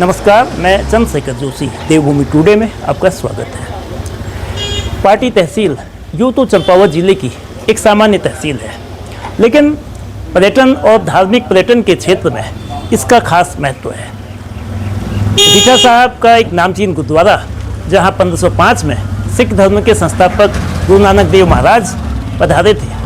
नमस्कार, मैं चंद्रशेखर जोशी, देवभूमि टुडे में आपका स्वागत है। पाटी तहसील यूँ तो चंपावत जिले की एक सामान्य तहसील है, लेकिन पर्यटन और धार्मिक पर्यटन के क्षेत्र में इसका खास महत्व है। रीठा साहब का एक नामचीन गुरुद्वारा, जहाँ 1505 में सिख धर्म के संस्थापक गुरु नानक देव महाराज पधारे थे,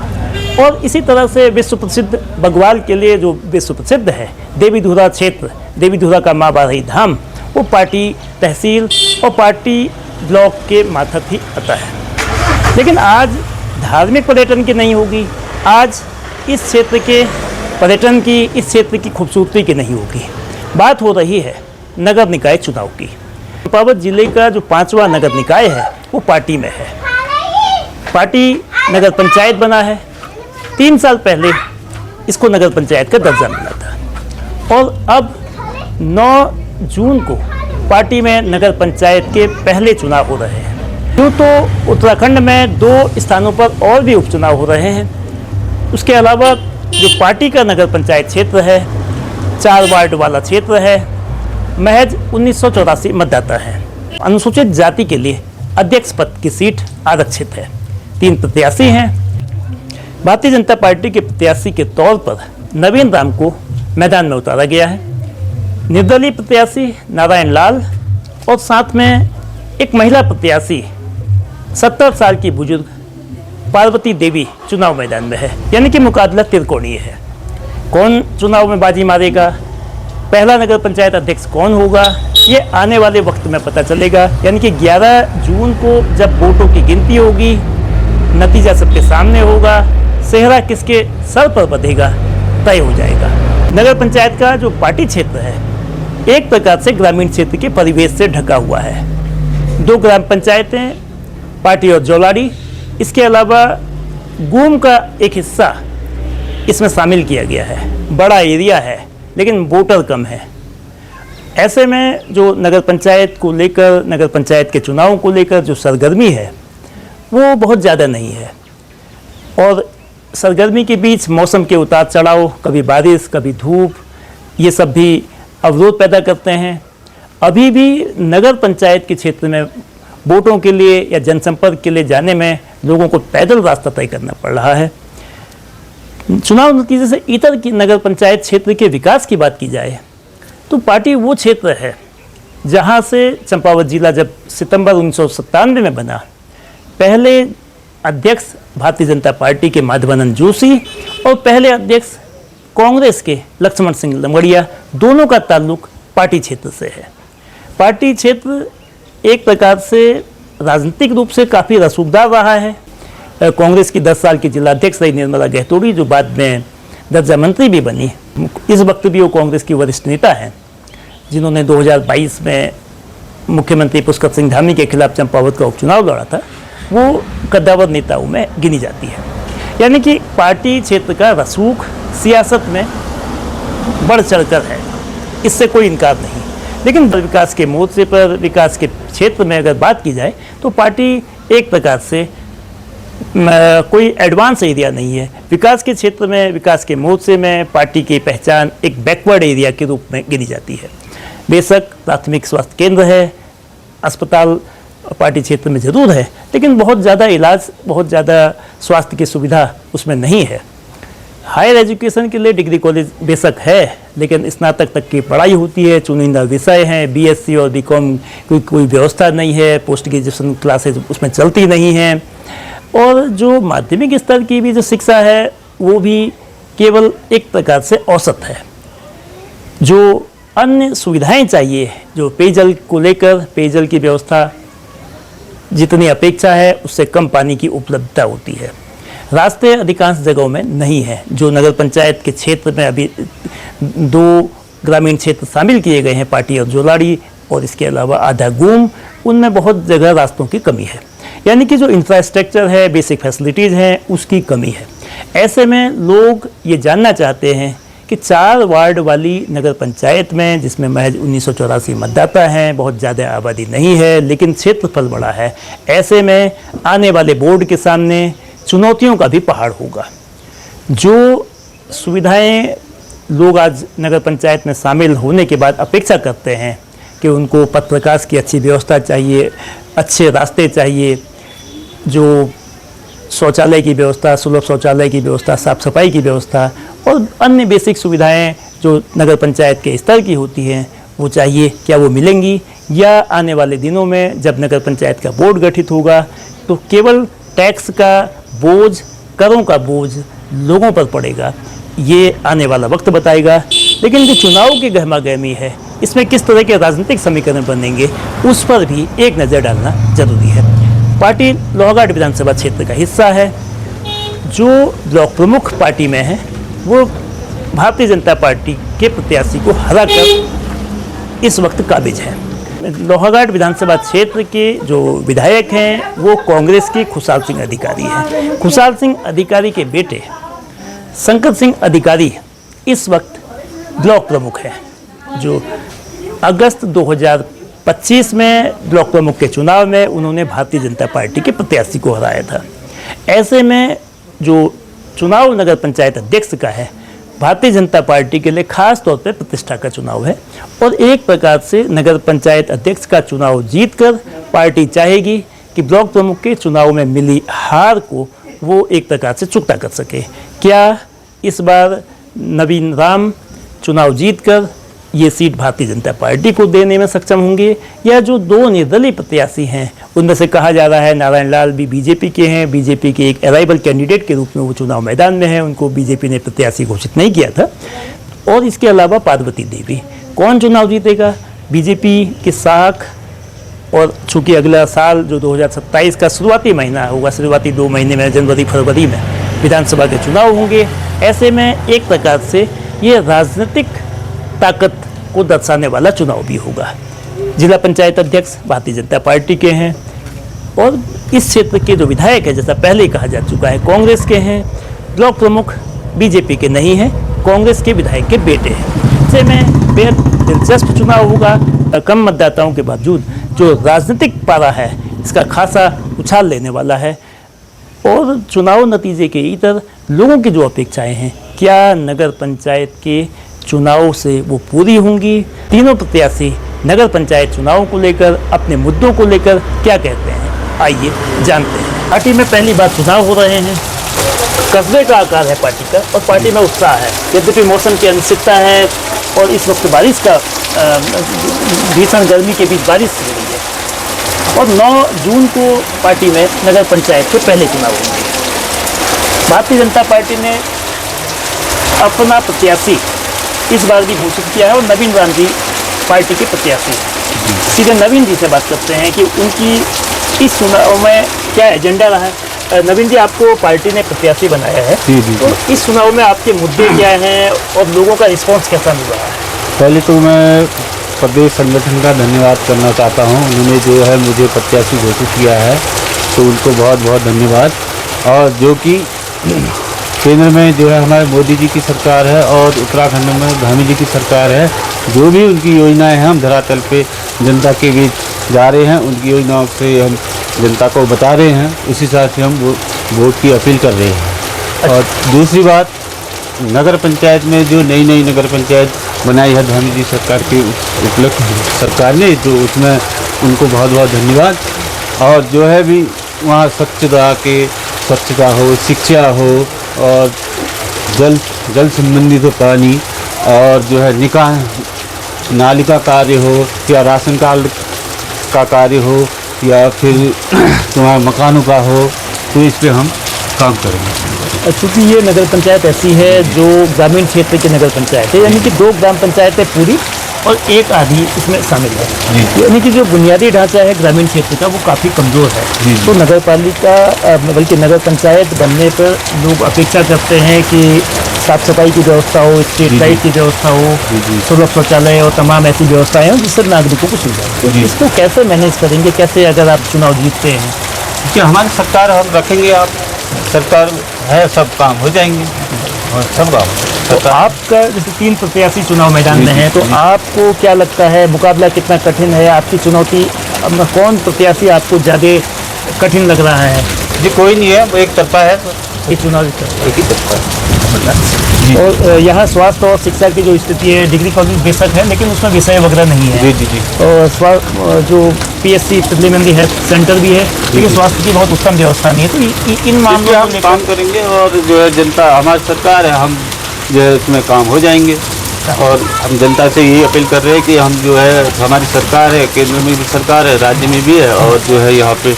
और इसी तरह से विश्व प्रसिद्ध बगवाल के लिए जो विश्व प्रसिद्ध है देवीधुरा क्षेत्र, देवीधुरा का माँ बारही धाम, वो पाटी तहसील और पाटी ब्लॉक के माथत ही आता है। लेकिन आज धार्मिक पर्यटन की नहीं होगी, आज इस क्षेत्र के पर्यटन की, इस क्षेत्र की खूबसूरती की नहीं होगी। बात हो रही है नगर निकाय चुनाव की। चंपावत जिले का जो 5वां नगर निकाय है वो पाटी में है। पाटी नगर पंचायत बना है। 3 साल पहले इसको नगर पंचायत का दर्जा मिला था, और अब 9 जून को पाटी में नगर पंचायत के पहले चुनाव हो रहे हैं। यूँ तो उत्तराखंड में 2 स्थानों पर और भी उपचुनाव हो रहे हैं। उसके अलावा जो पाटी का नगर पंचायत क्षेत्र है, 4 वार्ड वाला क्षेत्र है, महज 1984 मतदाता है। अनुसूचित जाति के लिए अध्यक्ष पद की सीट आरक्षित है। 3 प्रत्याशी हैं। भारतीय जनता पार्टी के प्रत्याशी के तौर पर नवीन राम को मैदान में उतारा गया है। निर्दलीय प्रत्याशी नारायण लाल और साथ में एक महिला प्रत्याशी 70 साल की बुजुर्ग पार्वती देवी चुनाव मैदान में है, यानी कि मुकाबला त्रिकोणीय है। कौन चुनाव में बाजी मारेगा, पहला नगर पंचायत अध्यक्ष कौन होगा, ये आने वाले वक्त में पता चलेगा। यानी कि 11 जून को जब वोटों की गिनती होगी, नतीजा सबके सामने होगा, सेहरा किसके सर पर बंधेगा तय हो जाएगा। नगर पंचायत का जो पाटी क्षेत्र है एक प्रकार से ग्रामीण क्षेत्र के परिवेश से ढका हुआ है। 2 ग्राम पंचायतें, पाटी और जोलाड़ी, इसके अलावा गूम का एक हिस्सा इसमें शामिल किया गया है। बड़ा एरिया है लेकिन वोटर कम है। ऐसे में जो नगर पंचायत को लेकर, नगर पंचायत के चुनावों को लेकर जो सरगर्मी है वो बहुत ज़्यादा नहीं है, और सरगर्मी के बीच मौसम के उतार चढ़ाव, कभी बारिश कभी धूप, ये सब भी अवरोध पैदा करते हैं। अभी भी नगर पंचायत के क्षेत्र में वोटों के लिए या जनसंपर्क के लिए जाने में लोगों को पैदल रास्ता तय करना पड़ रहा है। चुनाव नतीजे से इतर की नगर पंचायत क्षेत्र के विकास की बात की जाए तो पाटी वो क्षेत्र है जहाँ से चंपावत जिला जब सितंबर 1997 में बना, पहले अध्यक्ष भारतीय जनता पार्टी के माधवानंद जोशी और पहले अध्यक्ष कांग्रेस के लक्ष्मण सिंह लंगड़िया, दोनों का ताल्लुक पाटी क्षेत्र से है। पाटी क्षेत्र एक प्रकार से राजनीतिक रूप से काफ़ी रसूखदार रहा है। कांग्रेस की 10 साल की जिलाध्यक्ष रही निर्मला गहतोड़ी, जो बाद में दर्जा मंत्री भी बनी, इस वक्त भी वो कांग्रेस की वरिष्ठ नेता हैं, जिन्होंने 2022 में मुख्यमंत्री पुष्कर सिंह धामी के खिलाफ चंपावत का उपचुनाव लड़ा था, वो कद्दावर नेताओं में गिनी जाती है। यानी कि पाटी क्षेत्र का रसूख सियासत में बढ़ चढ़कर है, इससे कोई इनकार नहीं। लेकिन विकास के मोर्चे पर, विकास के क्षेत्र में अगर बात की जाए तो पाटी एक प्रकार से कोई एडवांस एरिया नहीं है। विकास के क्षेत्र में, विकास के मोर्चे में पाटी की पहचान एक बैकवर्ड एरिया के रूप में गिनी जाती है। बेशक प्राथमिक स्वास्थ्य केंद्र है, अस्पताल पाटी क्षेत्र में ज़रूर है, लेकिन बहुत ज़्यादा इलाज, बहुत ज़्यादा स्वास्थ्य की सुविधा उसमें नहीं है। हायर एजुकेशन के लिए डिग्री कॉलेज बेशक है, लेकिन स्नातक तक की पढ़ाई होती है, चुनिंदा विषय हैं, बीएससी और बीकॉम कोई व्यवस्था नहीं है, पोस्ट ग्रेजुएशन क्लासेज उसमें चलती नहीं हैं, और जो माध्यमिक स्तर की भी जो शिक्षा है वो भी केवल एक प्रकार से औसत है। जो अन्य सुविधाएं चाहिए, जो पेयजल को लेकर, पेयजल की व्यवस्था जितनी अपेक्षा है उससे कम पानी की उपलब्धता होती है। रास्ते अधिकांश जगहों में नहीं है। जो नगर पंचायत के क्षेत्र में अभी 2 ग्रामीण क्षेत्र शामिल किए गए हैं, पाटी और जोलाड़ी, और इसके अलावा आधा गूम, उनमें बहुत जगह रास्तों की कमी है। यानी कि जो इंफ्रास्ट्रक्चर है, बेसिक फैसिलिटीज़ हैं, उसकी कमी है। ऐसे में लोग ये जानना चाहते हैं कि 4 वार्ड वाली नगर पंचायत में, जिसमें महज 1984 मतदाता हैं, बहुत ज़्यादा आबादी नहीं है, लेकिन क्षेत्रफल बड़ा है, ऐसे में आने वाले बोर्ड के सामने चुनौतियों का भी पहाड़ होगा। जो सुविधाएं लोग आज नगर पंचायत में शामिल होने के बाद अपेक्षा करते हैं कि उनको पथ प्रकाश की अच्छी व्यवस्था चाहिए, अच्छे रास्ते चाहिए, जो शौचालय की व्यवस्था, सुलभ शौचालय की व्यवस्था, साफ़ सफाई की व्यवस्था और अन्य बेसिक सुविधाएं जो नगर पंचायत के स्तर की होती हैं वो चाहिए। क्या वो मिलेंगी, या आने वाले दिनों में जब नगर पंचायत का बोर्ड गठित होगा तो केवल टैक्स का बोझ, करों का बोझ लोगों पर पड़ेगा? ये आने वाला वक्त बताएगा। लेकिन जो चुनाव की गहमा-गहमी है, इसमें किस तरह के राजनीतिक समीकरण बनेंगे, उस पर भी एक नज़र डालना जरूरी है। पार्टी लोहाघाट विधानसभा क्षेत्र का हिस्सा है। जो ब्लॉक प्रमुख पार्टी में है वो भारतीय जनता पार्टी के प्रत्याशी को हराकर इस वक्त काबिज है। लोहाघाट विधानसभा क्षेत्र के जो विधायक हैं वो कांग्रेस के खुशाल सिंह अधिकारी हैं। खुशाल सिंह अधिकारी के बेटे शंकर सिंह अधिकारी इस वक्त ब्लॉक प्रमुख है, जो अगस्त 2025 में ब्लॉक प्रमुख के चुनाव में उन्होंने भारतीय जनता पार्टी के प्रत्याशी को हराया था। ऐसे में जो चुनाव नगर पंचायत अध्यक्ष का है, भारतीय जनता पार्टी के लिए खास तौर पर प्रतिष्ठा का चुनाव है और एक प्रकार से नगर पंचायत अध्यक्ष का चुनाव जीतकर पार्टी चाहेगी कि ब्लॉक प्रमुख के चुनाव में मिली हार को वो एक प्रकार से चुकता कर सके। क्या इस बार नवीन राम चुनाव जीतकर ये सीट भारतीय जनता पार्टी को देने में सक्षम होंगे, या जो दो निर्दलीय प्रत्याशी हैं उनमें से कहा जा रहा है नारायण लाल भी बीजेपी के हैं, बीजेपी के एक अराइवल कैंडिडेट के रूप में वो चुनाव मैदान में हैं, उनको बीजेपी ने प्रत्याशी घोषित नहीं किया था, और इसके अलावा पार्वती देवी, कौन चुनाव जीतेगा? बीजेपी की साख, और चूँकि अगला साल जो 2027 का शुरुआती महीना होगा, शुरुआती 2 महीने में जनवरी फरवरी में विधानसभा के चुनाव होंगे। ऐसे में एक प्रकार से ये राजनीतिक ताकत को दर्शाने वाला चुनाव भी होगा। जिला पंचायत अध्यक्ष भारतीय जनता पार्टी के हैं और इस क्षेत्र के जो विधायक हैं, जैसा पहले ही कहा जा चुका है, कांग्रेस के हैं। ब्लॉक प्रमुख बीजेपी के नहीं हैं, कांग्रेस के विधायक के बेटे हैं। ऐसे में बेहद दिलचस्प चुनाव होगा। कम मतदाताओं के बावजूद जो राजनीतिक पारा है इसका खासा उछाल लेने वाला है, और चुनाव नतीजे के इतर लोगों की जो अपेक्षाएं हैं, क्या नगर पंचायत के चुनाव से वो पूरी होंगी? तीनों प्रत्याशी नगर पंचायत चुनाव को लेकर, अपने मुद्दों को लेकर क्या कहते हैं, आइए जानते हैं। पार्टी में पहली बार चुनाव हो रहे हैं, कस्बे का आकार है पार्टी का और पार्टी में उत्साह है। यद्यपि मौसम की अनिश्चितता है और इस वक्त बारिश का भीषण गर्मी के बीच बारिश हो रही है, और 9 जून को पार्टी में नगर पंचायत के पहले चुनाव होंगे। भारतीय जनता पार्टी ने अपना प्रत्याशी इस बार भी घोषित किया है और नवीन राम जी पार्टी के प्रत्याशी हैं। सीधे नवीन जी से बात करते हैं कि उनकी इस चुनाव में क्या एजेंडा रहा है। नवीन जी, आपको पार्टी ने प्रत्याशी बनाया है, तो इस चुनाव में आपके मुद्दे क्या हैं और लोगों का रिस्पांस कैसा मिल रहा है? पहले तो मैं प्रदेश संगठन का धन्यवाद करना चाहता हूं। उन्होंने जो है मुझे प्रत्याशी घोषित किया है, तो उनको बहुत बहुत धन्यवाद। और जो कि केंद्र में जो है हमारे मोदी जी की सरकार है और उत्तराखंड में धामी जी की सरकार है। जो भी उनकी योजनाएं हैं हम धरातल पे जनता के बीच जा रहे हैं, उनकी योजनाओं से हम जनता को बता रहे हैं, उसी हिसाब से हम वोट की अपील कर रहे हैं। और दूसरी बात, नगर पंचायत में जो नई नगर पंचायत बनाई है धामी जी सरकार की उपलब्ध सरकार ने, तो उसमें उनको बहुत बहुत धन्यवाद। और जो है भी वहाँ स्वच्छता हो, शिक्षा हो और जल संबंधित पानी, और जो है निकाह नाली का कार्य हो, या राशन कार्ड का कार्य हो, या फिर तुम्हारे मकानों का हो, तो इस पर हम काम करेंगे। चूँकि ये नगर पंचायत ऐसी है जो ग्रामीण क्षेत्र की नगर पंचायत है, यानी कि 2 ग्राम पंचायतें पूरी और एक आधी इसमें शामिल है, यानी कि जो बुनियादी ढांचा है ग्रामीण क्षेत्र का वो काफ़ी कमज़ोर है। तो नगर पालिका बल्कि नगर पंचायत बनने पर लोग अपेक्षा करते हैं कि साफ़ सफाई की व्यवस्था हो, स्ट्रीट लाइट की व्यवस्था हो, सुलभ शौचालय और तमाम ऐसी व्यवस्थाएं हों जिससे नागरिकों को सुविधा हो। तो इसको कैसे मैनेज करेंगे, कैसे अगर आप चुनाव जीतते हैं? कि हमारी सरकार हम रखेंगे, आप सरकार है, सब काम हो जाएंगे और सब काम। तो आपका जैसे 3 प्रत्याशी चुनाव मैदान में हैं, तो आपको क्या लगता है मुकाबला कितना कठिन है? आपकी चुनौती अब कौन प्रत्याशी आपको ज़्यादा कठिन लग रहा है? जी कोई नहीं है, वो एक तरफा है, ये चुनाव जीता एक ही तत्पर। और यहाँ स्वास्थ्य और शिक्षा की जो स्थिति है, डिग्री कॉलेज बेशक है लेकिन उसमें विषय वगैरह नहीं है। जी जी जी। और जो PSC सप्लीमेंटरी हेल्थ सेंटर भी है लेकिन स्वास्थ्य की बहुत उत्तम व्यवस्था नहीं है। तो इन मामलों हम काम करेंगे और जो है जनता हमारी सरकार है, हम जो है उसमें काम हो जाएंगे। और हम जनता से यही अपील कर रहे हैं कि हम जो है हमारी सरकार है, केंद्र में भी सरकार है, राज्य में भी है और जो है यहाँ पे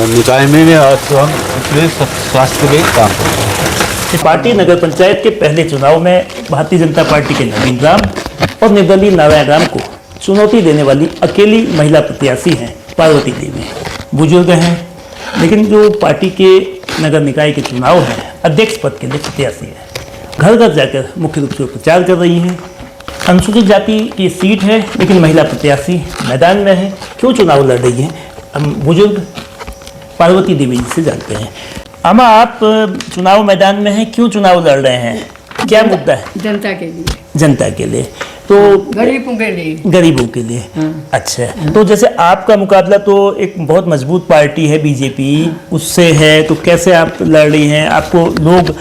निकाय में भी, और तो हम इसलिए स्वास्थ्य के लिए काम करेंगे। पार्टी नगर पंचायत के पहले चुनाव में भारतीय जनता पार्टी के नवीन राम और निर्दलीय नारायण राम को चुनौती देने वाली अकेली महिला प्रत्याशी हैं पार्वती देवी। बुजुर्ग हैं लेकिन जो पार्टी के नगर निकाय के चुनाव है अध्यक्ष पद के लिए प्रत्याशी है। घर घर जाकर मुख्य रूप से प्रचार कर रही हैं। अनुसूचित जाति की सीट है लेकिन महिला प्रत्याशी मैदान में है। क्यों चुनाव लड़ रही हैं, हम बुजुर्ग पार्वती देवी जी से जानते हैं। अम्मा, आप चुनाव मैदान में हैं, क्यों चुनाव लड़ रहे हैं, क्या मुद्दा है? जनता के लिए। जनता के लिए, तो गरीबों के लिए। गरीबों के लिए। अच्छा, तो जैसे आपका मुकाबला तो एक बहुत मजबूत पार्टी है बीजेपी, उससे है, तो कैसे आप लड़ रही हैं? आपको लोग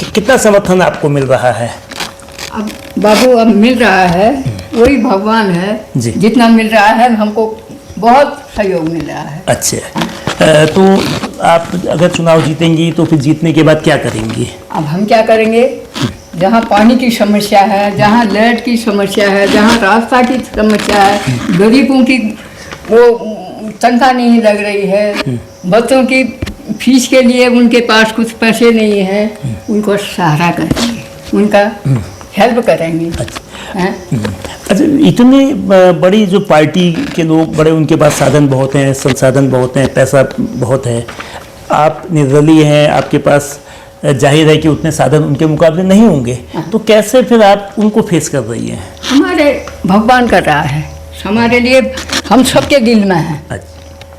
कितना समर्थन आपको मिल रहा है? अब बाबू अब मिल रहा है, वही भगवान है जी। जितना मिल रहा है हमको बहुत सहयोग मिल रहा है। अच्छा, तो आप अगर चुनाव जीतेंगी तो फिर जीतने के बाद क्या करेंगी? अब हम क्या करेंगे, जहाँ पानी की समस्या है, जहाँ लाइट की समस्या है, जहाँ रास्ता की समस्या है, गरीबों की वो तनख्वाह नहीं लग रही है, बच्चों की फीस के लिए उनके पास कुछ पैसे नहीं है, उनको सहारा करेंगे, उनका हेल्प करेंगे। हैं? अच्छा, इतनी बड़ी जो पार्टी के लोग बड़े, उनके पास साधन बहुत हैं, संसाधन बहुत हैं, पैसा बहुत है। आप निर्दलीय हैं, आपके पास जाहिर है कि उतने साधन उनके मुकाबले नहीं होंगे, तो कैसे फिर आप उनको फेस कर रही हैं? हमारे भगवान कर रहा है, हमारे लिए, हम सबके दिल में है। अच्छा,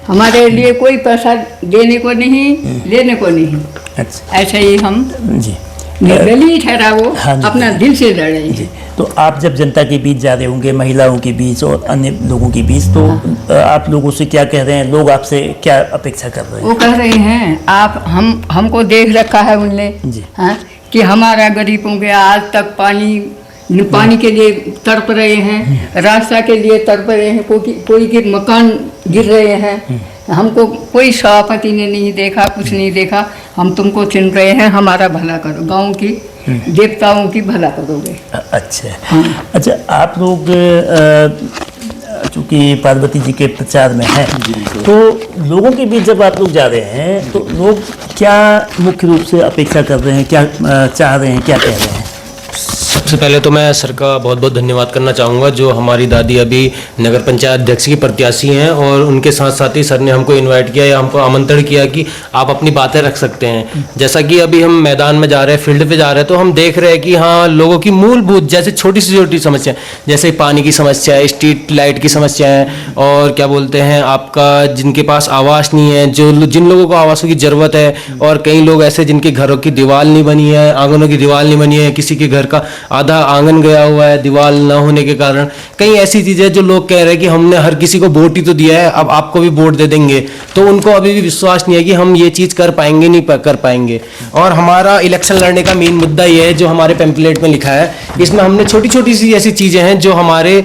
हमारे लिए कोई पैसा देने को नहीं, लेने को नहीं। अच्छा ऐसे ही हम जी, निर्दलीय ठहरा वो हाँ जी। अपना दिल से लड़े जी। तो आप जब जनता के बीच जा रहे होंगे, महिलाओं के बीच और अन्य लोगों के बीच, तो आप लोगों से क्या कह रहे हैं? लोग आपसे क्या अपेक्षा कर रहे हैं? वो कह रहे हैं, आप हमको देख रखा है उनने जी। हाँ, कि हमारा गरीबों के आज तक पानी के लिए तड़प रहे हैं, रास्ता के लिए तड़प रहे हैं, कोई के मकान गिर रहे हैं, हमको कोई सभापति ने नहीं देखा, कुछ नहीं देखा। हम तुमको चुन रहे हैं, हमारा भला करो, गांव की देवताओं की भला करोगे। अच्छा। अच्छा, आप लोग चूँकि पार्वती जी के प्रचार में हैं, तो लोगों के बीच जब आप लोग जा रहे हैं तो लोग क्या मुख्य रूप से अपेक्षा कर रहे हैं, क्या चाह रहे हैं, क्या कह रहे हैं? सबसे पहले तो मैं सर का बहुत बहुत धन्यवाद करना चाहूँगा, जो हमारी दादी अभी नगर पंचायत अध्यक्ष की प्रत्याशी हैं, और उनके साथ साथ ही सर ने हमको इनवाइट किया या हमको आमंत्रण किया कि आप अपनी बातें रख सकते हैं। जैसा कि अभी हम मैदान में जा रहे हैं, फील्ड पे जा रहे हैं, तो हम देख रहे हैं कि हाँ, लोगों की मूलभूत जैसे छोटी से छोटी समस्या, जैसे पानी की समस्या है, स्ट्रीट लाइट की समस्या है, और क्या बोलते हैं आपका, जिनके पास आवास नहीं है, जिन लोगों को आवासों की ज़रूरत है, और कई लोग ऐसे जिनके घरों की दीवार नहीं बनी है, आंगनों की दीवार नहीं बनी है, किसी के घर का आधा आंगन गया हुआ है दीवार न होने के कारण। कई ऐसी चीजें जो लोग कह रहे हैं कि हमने हर किसी को वोट ही तो दिया है, अब आपको भी वोट दे देंगे, तो उनको अभी भी विश्वास नहीं है कि हम ये चीज कर पाएंगे, नहीं कर पाएंगे। और हमारा इलेक्शन लड़ने का मेन मुद्दा ये है, जो हमारे पैम्पलेट में लिखा है, इसमें हमने छोटी छोटी सी ऐसी चीजें हैं जो हमारे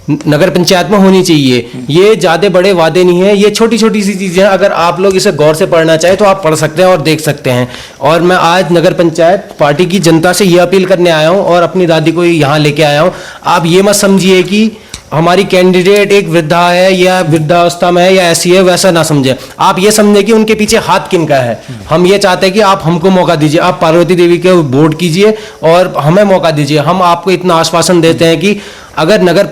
नगर पंचायत में होनी चाहिए। ये ज़्यादा बड़े वादे नहीं है, ये छोटी छोटी सी चीज़ें हैं। अगर आप लोग इसे गौर से पढ़ना चाहें तो आप पढ़ सकते हैं और देख सकते हैं। और मैं आज नगर पंचायत पार्टी की जनता से ये अपील करने आया हूँ और अपनी दादी को यहाँ लेके आया हूँ। आप ये मत समझिए कि हमारी कैंडिडेट एक वृद्धा है या वृद्धावस्था में है या ऐसी है, वैसा ना समझे। आप ये समझे कि उनके पीछे हाथ किनका है। हम ये चाहते हैं कि आप हमको मौका दीजिए, आप पार्वती देवी के वोट कीजिए और हमें मौका दीजिए। हम आपको इतना आश्वासन देते हैं कि अगर नगर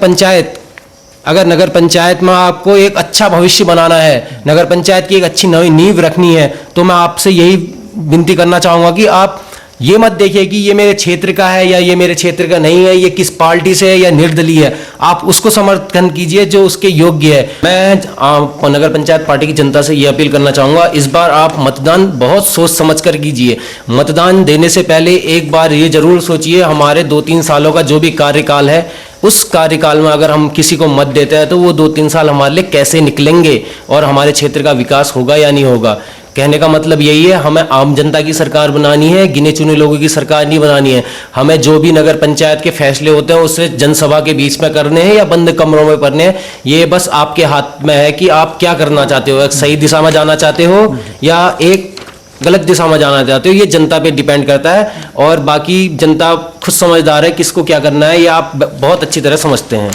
पंचायत में आपको एक अच्छा भविष्य बनाना है, नगर पंचायत की एक अच्छी नई नींव रखनी है, तो मैं आपसे यही विनती करना चाहूँगा कि आप ये मत देखिए कि ये मेरे क्षेत्र का है या ये मेरे क्षेत्र का नहीं है, ये किस पार्टी से है या निर्दलीय है। आप उसको समर्थन कीजिए जो उसके योग्य है। मैं नगर पंचायत पार्टी की जनता से ये अपील करना चाहूँगा, इस बार आप मतदान बहुत सोच समझ कर कीजिए। मतदान देने से पहले एक बार ये जरूर सोचिए, हमारे 2-3 सालों का जो भी कार्यकाल है, उस कार्यकाल में अगर हम किसी को मत देते हैं तो वो 2-3 साल हमारे लिए कैसे निकलेंगे और हमारे क्षेत्र का विकास होगा या नहीं होगा। कहने का मतलब यही है, हमें आम जनता की सरकार बनानी है, गिने चुने लोगों की सरकार नहीं बनानी है। हमें जो भी नगर पंचायत के फैसले होते हैं उससे जनसभा के बीच में करने हैं या बंद कमरों में करने हैं, ये बस आपके हाथ में है कि आप क्या करना चाहते हो। एक सही दिशा में जाना चाहते हो या एक गलत दिशा में जाना चाहते हो, ये जनता पे डिपेंड करता है। और बाकी जनता खुद समझदार है किसको क्या करना है, ये आप बहुत अच्छी तरह समझते हैं।